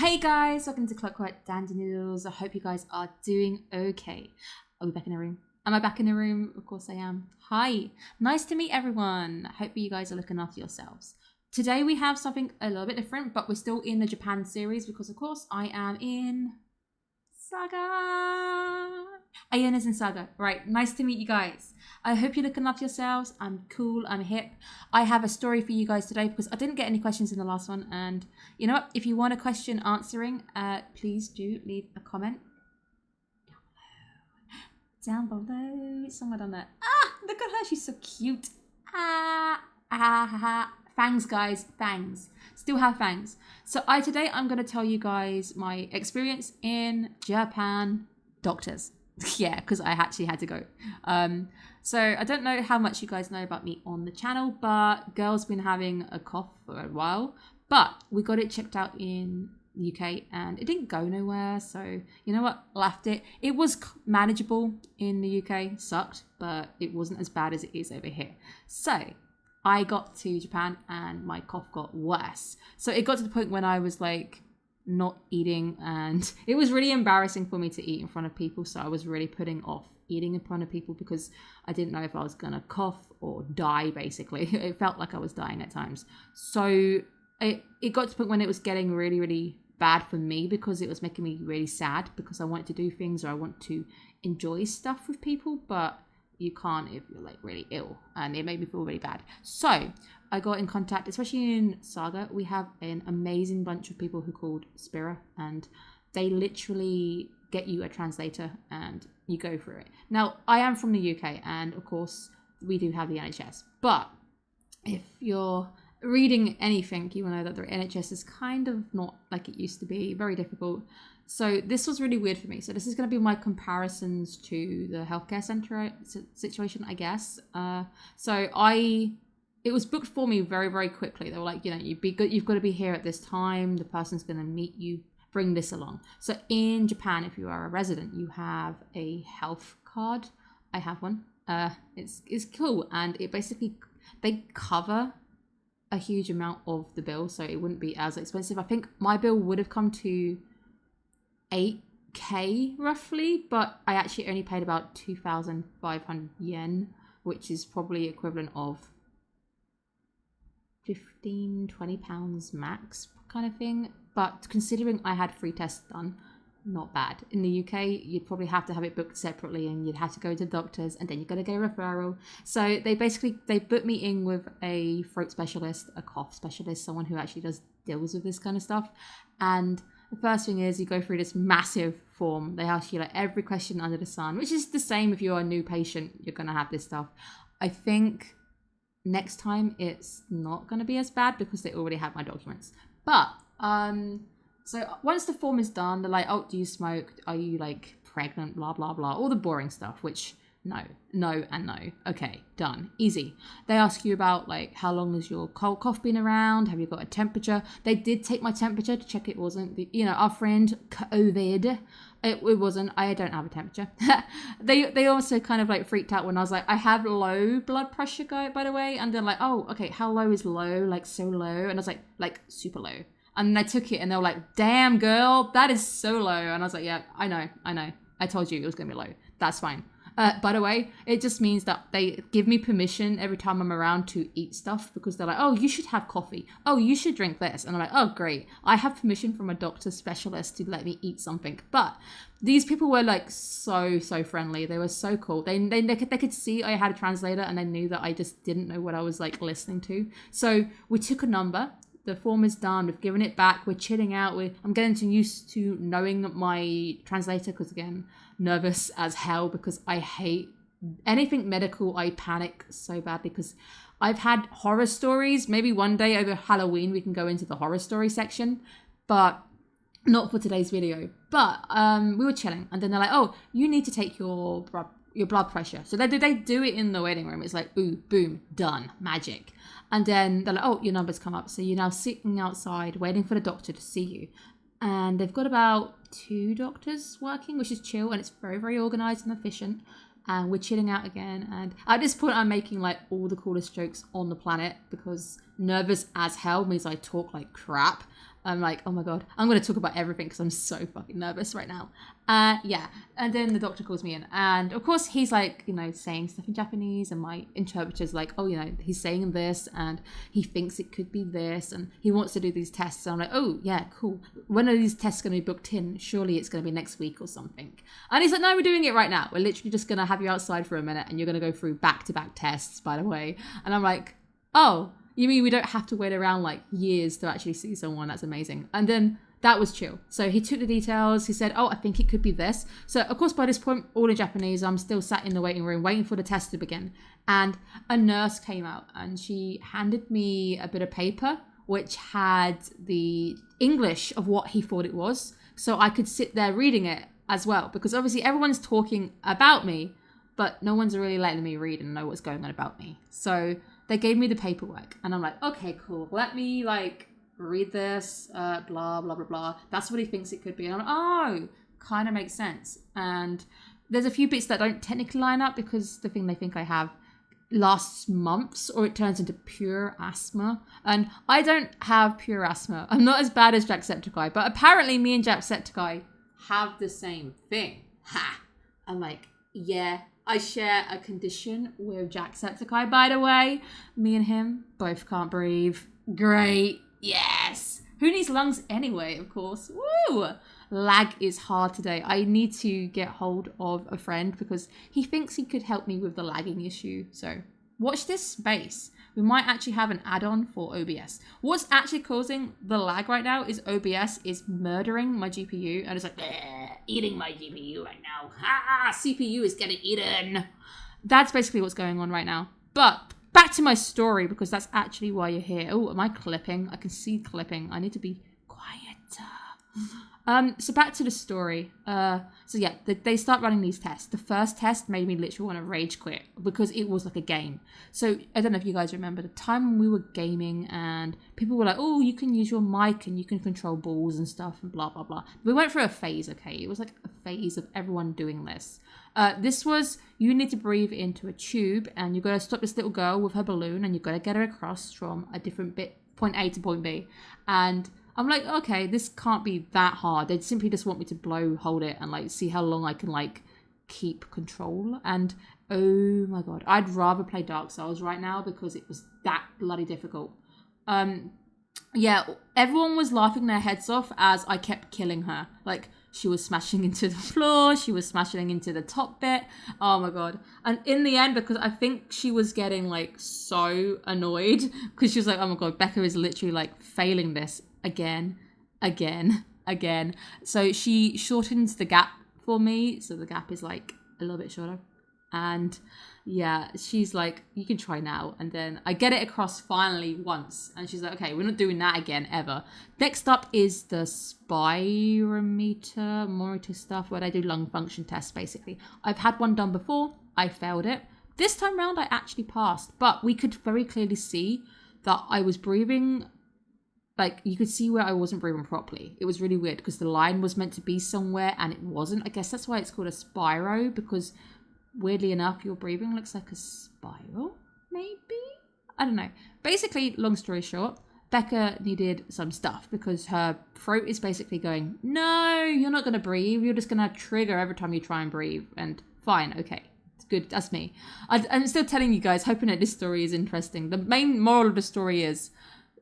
Hey guys, welcome to Clockwork Dandy Noodles. I hope you guys are doing okay. Are we back in the room? Am I back in the room? Of course I am. Hi, nice to meet everyone. I hope you guys are looking after yourselves. Today we have something a little bit different, but we're still in the Japan series because of course I am in Saga. Iona's in Saga. Right, nice to meet you guys. I hope you're looking after yourselves. I'm cool, I'm hip. I have a story for you guys today because I didn't get any questions in the last one. And you know what? If you want a question answering, please do leave a comment down below. Somewhere down there. Ah, look at her. She's so cute. Fangs, guys. Fangs. Still have fangs. So today I'm going to tell you guys my experience in Japan doctors. Yeah, because I actually had to go. So I don't know how much you guys know about me on the channel, but girl's been having a cough for a while. But we got it checked out in the UK and it didn't go nowhere. So you know what? Left it. It was manageable in the UK. Sucked, but it wasn't as bad as it is over here. So I got to Japan and my cough got worse. So it got to the point when I was like not eating, and it was really embarrassing for me to eat in front of people. So I was really putting off eating in front of people because I didn't know if I was gonna cough or die. Basically, it felt like I was dying at times. So it got to the point when it was getting really, really bad for me because it was making me really sad because I wanted to do things or I want to enjoy stuff with people, but you can't if you're like really ill, and it made me feel really bad. So I got in contact, especially in Saga, we have an amazing bunch of people who are called Spira, and they literally get you a translator and you go through it. Now, I am from the UK, and of course, we do have the NHS. But if you're reading anything, you will know that the NHS is kind of not like it used to be, very difficult. So this was really weird for me. So this is going to be my comparisons to the healthcare center situation, I guess. It was booked for me very, very quickly. They were like, you know, you've got to be here at this time. The person's going to meet you. Bring this along. So in Japan, if you are a resident, you have a health card. I have one. It's cool, and it basically they cover a huge amount of the bill, so it wouldn't be as expensive. I think my bill would have come to 8k roughly, but I actually only paid about 2,500 yen, which is probably equivalent of 15-20 pounds max kind of thing. But considering I had 3 tests done, not bad. In the UK, you'd probably have to have it booked separately and you'd have to go to doctors and then you're going to get a referral. So they put me in with a throat specialist, a cough specialist, someone who actually deals with this kind of stuff. And the first thing is you go through this massive form. They ask you like every question under the sun, which is the same if you're a new patient, you're going to have this stuff. I think next time it's not going to be as bad because they already have my documents. But so once the form is done, they're like, oh, do you smoke? Are you like pregnant? Blah, blah, blah. All the boring stuff, which no, and no. Okay, done. Easy. They ask you about like, how long has your cold cough been around? Have you got a temperature? They did take my temperature to check it wasn't, our friend COVID. It wasn't. I don't have a temperature. They also kind of like freaked out when I was like, I have low blood pressure, by the way. And they're like, oh, okay, how low is low? Like so low? And I was like super low. And I took it and they were like, damn girl, that is so low. And I was like, yeah, I know. I told you it was going to be low. That's fine. By the way, it just means that they give me permission every time I'm around to eat stuff because they're like, oh, you should have coffee. Oh, you should drink this. And I'm like, oh, great. I have permission from a doctor specialist to let me eat something. But these people were like so friendly. They were so cool. They could see I had a translator and they knew that I just didn't know what I was like listening to. So we took a number. The form is done. We've given it back. We're chilling out. I'm getting used to knowing my translator because, again, nervous as hell because I hate anything medical. I panic so bad because I've had horror stories. Maybe one day over Halloween we can go into the horror story section, but not for today's video. But we were chilling and then they're like, oh, you need to take your blood pressure. So they do it in the waiting room. It's like, ooh, boom, done, magic. And then they're like, oh, your numbers come up. So you're now sitting outside waiting for the doctor to see you. And they've got about 2 doctors working, which is chill. And it's very, very organized and efficient. And we're chilling out again. And at this point, I'm making like all the coolest jokes on the planet because nervous as hell means I talk like crap. I'm like, oh my God, I'm going to talk about everything because I'm so fucking nervous right now. Yeah. And then the doctor calls me in. And of course, he's like, saying stuff in Japanese. And my interpreter's like, oh, he's saying this. And he thinks it could be this. And he wants to do these tests. And I'm like, oh, yeah, cool. When are these tests going to be booked in? Surely it's going to be next week or something. And he's like, no, we're doing it right now. We're literally just going to have you outside for a minute. And you're going to go through back-to-back tests, by the way. And I'm like, oh, you mean we don't have to wait around like years to actually see someone? That's amazing. And then that was chill. So he took the details. He said, oh, I think it could be this. So of course, by this point, all in Japanese, I'm still sat in the waiting room waiting for the test to begin. And a nurse came out and she handed me a bit of paper, which had the English of what he thought it was. So I could sit there reading it as well, because obviously everyone's talking about me, but no one's really letting me read and know what's going on about me. So they gave me the paperwork and I'm like, okay, cool. Let me read this, blah, blah, blah, blah. That's what he thinks it could be. And I'm like, oh, kind of makes sense. And there's a few bits that don't technically line up because the thing they think I have lasts months or it turns into pure asthma. And I don't have pure asthma. I'm not as bad as Jacksepticeye, but apparently me and Jacksepticeye have the same thing. Ha! I'm like, yeah. I share a condition with Jacksepticeye, by the way. Me and him both can't breathe. Great. Yes. Who needs lungs anyway, of course. Woo! Lag is hard today. I need to get hold of a friend because he thinks he could help me with the lagging issue. So watch this space. We might actually have an add-on for OBS. What's actually causing the lag right now is OBS is murdering my GPU. And it's like, eating my GPU right now. Ha! CPU is getting eaten. That's basically what's going on right now. But back to my story, because that's actually why you're here. Oh, am I clipping? I can see clipping. I need to be quieter. So back to the story. So yeah, they start running these tests. The first test made me literally want to rage quit because it was like a game. So I don't know if you guys remember the time when we were gaming and people were like, oh, you can use your mic and you can control balls and stuff and blah, blah, blah. We went through a phase, okay? It was like a phase of everyone doing this. This was, you need to breathe into a tube and you've got to stop this little girl with her balloon and you've got to get her across from a different bit, point A to point B. And I'm like, okay, this can't be that hard. They simply just want me to hold it and see how long I can keep control. And oh my God, I'd rather play Dark Souls right now because it was that bloody difficult. Yeah, everyone was laughing their heads off as I kept killing her. She was smashing into the floor. She was smashing into the top bit. Oh my God. And in the end, because I think she was getting so annoyed because she was like, oh my God, Becca is literally failing this again. So she shortens the gap for me. So the gap is a little bit shorter. And yeah, she's like, you can try now. And then I get it across finally once. And she's like, okay, we're not doing that again ever. Next up is the monitor stuff where they do lung function tests, basically. I've had one done before. I failed it. This time round, I actually passed. But we could very clearly see that I was breathing. You could see where I wasn't breathing properly. It was really weird because the line was meant to be somewhere and it wasn't. I guess that's why it's called a spiro, because weirdly enough, your breathing looks like a spiral, maybe? I don't know. Basically, long story short, Becca needed some stuff because her throat is basically going, no, you're not going to breathe. You're just going to trigger every time you try and breathe. And fine, okay. It's good. That's me. I'm still telling you guys, hoping that this story is interesting. The main moral of the story is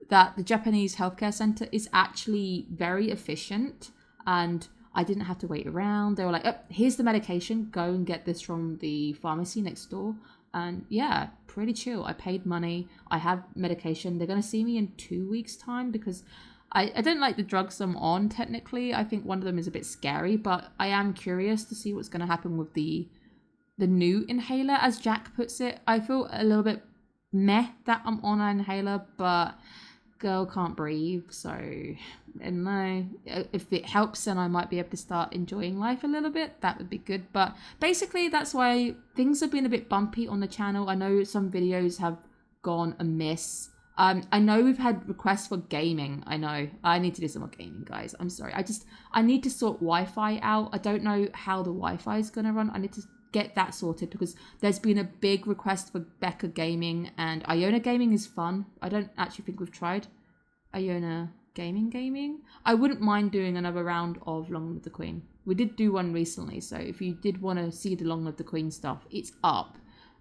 that the Japanese healthcare center is actually very efficient and I didn't have to wait around. They were like, oh, here's the medication. Go and get this from the pharmacy next door. And yeah, pretty chill. I paid money. I have medication. They're going to see me in 2 weeks' time because I don't like the drugs I'm on, technically. I think one of them is a bit scary, but I am curious to see what's going to happen with the new inhaler, as Jack puts it. I feel a little bit meh that I'm on an inhaler, but girl can't breathe, so I don't know. If it helps, then I might be able to start enjoying life a little bit. That would be good. But basically, that's why things have been a bit bumpy on the channel. I know some videos have gone amiss. I know we've had requests for gaming. I know. I need to do some more gaming, guys. I'm sorry. I need to sort Wi-Fi out. I don't know how the Wi-Fi is going to run. I need to get that sorted because there's been a big request for Becca gaming and Iona gaming is fun. I don't actually think we've tried Iona gaming. I wouldn't mind doing another round of Long Live the Queen. We did do one recently, so if you did want to see the Long Live the Queen stuff, it's up.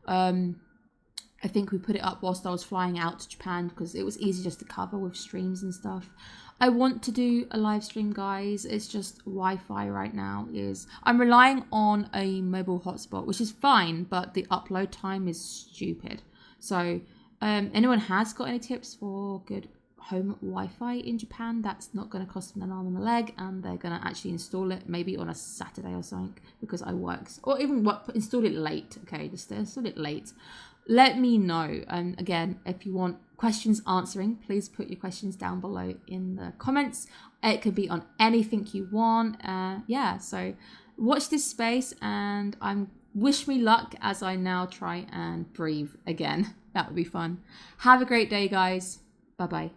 I think we put it up whilst I was flying out to Japan because it was easy just to cover with streams and stuff. I want to do a live stream, guys. It's just Wi-Fi right now I'm relying on a mobile hotspot, which is fine, but the upload time is stupid. So anyone has got any tips for good home Wi-Fi in Japan that's not going to cost them an arm and a leg, and they're going to actually install it maybe on a Saturday or something because I work, or even install it late. Okay, just install it late. Let me know. And again, if you want questions answering, please put your questions down below in the comments. It could be on anything you want. Yeah, so watch this space, and wish me luck as I now try and breathe again. That would be fun. Have a great day, guys. Bye bye.